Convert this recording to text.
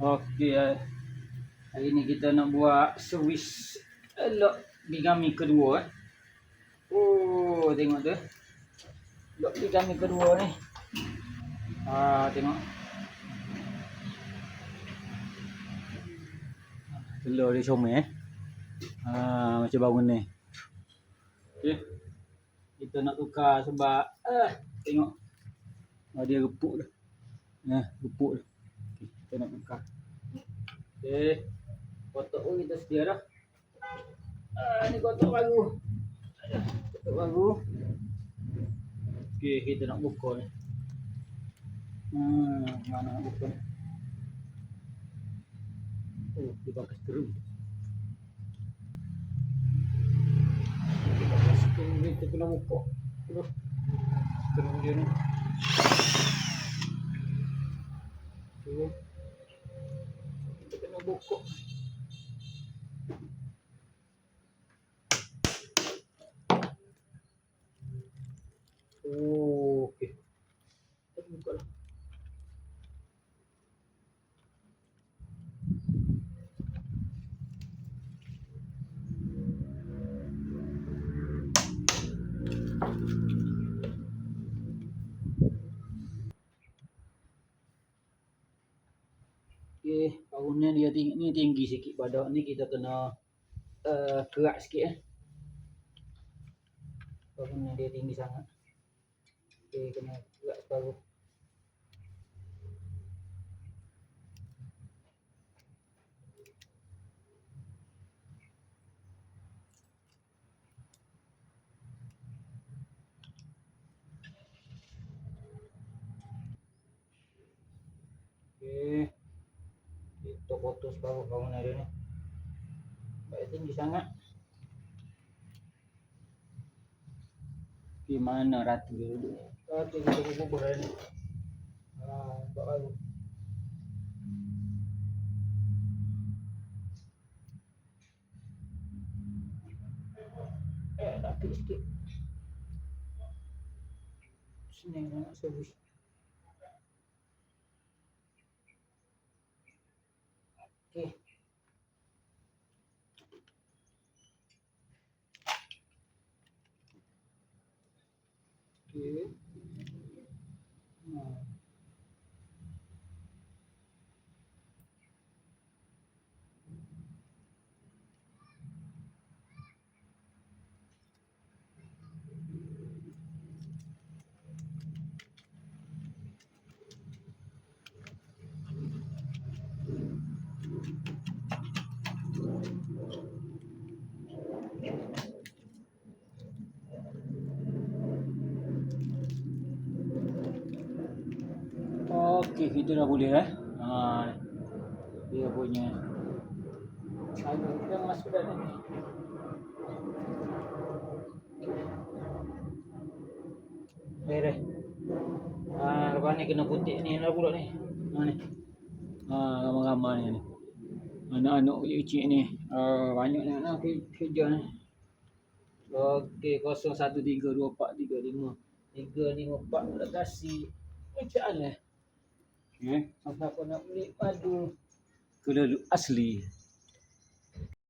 Okey, hari ni kita nak buat servis lock bigami kedua Oh, tengok tu. Lock bigami kedua ni. Tengok. Telur dia comel macam baru ni. Okey. Kita nak tukar sebab tengok. Dia repuk dah. Repuk dah. Okay, kita nak tukar. Okey. Kotak pun kita sedia dah. Ni kotak baru. Kotak baru. Okey, kita nak buka ni. Mana nak buka ni? Dia pakai skru. Kita kena buka. Skru dia ni. Kita kena buka. Okey. Kita buka lah. Okey, bangunan dia tinggi sikit pada ni kita kena kerak sikit Bangunan dia tinggi sangat. Okey, kena kerak separuh. Okey. Kita potong separuh bangunan dia ni. Baik tinggi sangat. Di mana ratu dia duduk? Ratu kita kubur dah ni. Buat baru. Rapi sikit. Sini nak servis. Okey. Okey. Okey, kita dah boleh dia punya kita masuk dah ni. Beres. Lepas ni kena putih ni lah pula ni. Ni. Ramai-ramai ni. Anak-anak kecil-kecil ni. Banyak nak kerja ni. Okey, 0132435354 nak kasih macam mana? Siapa nak beli padu kelulu asli.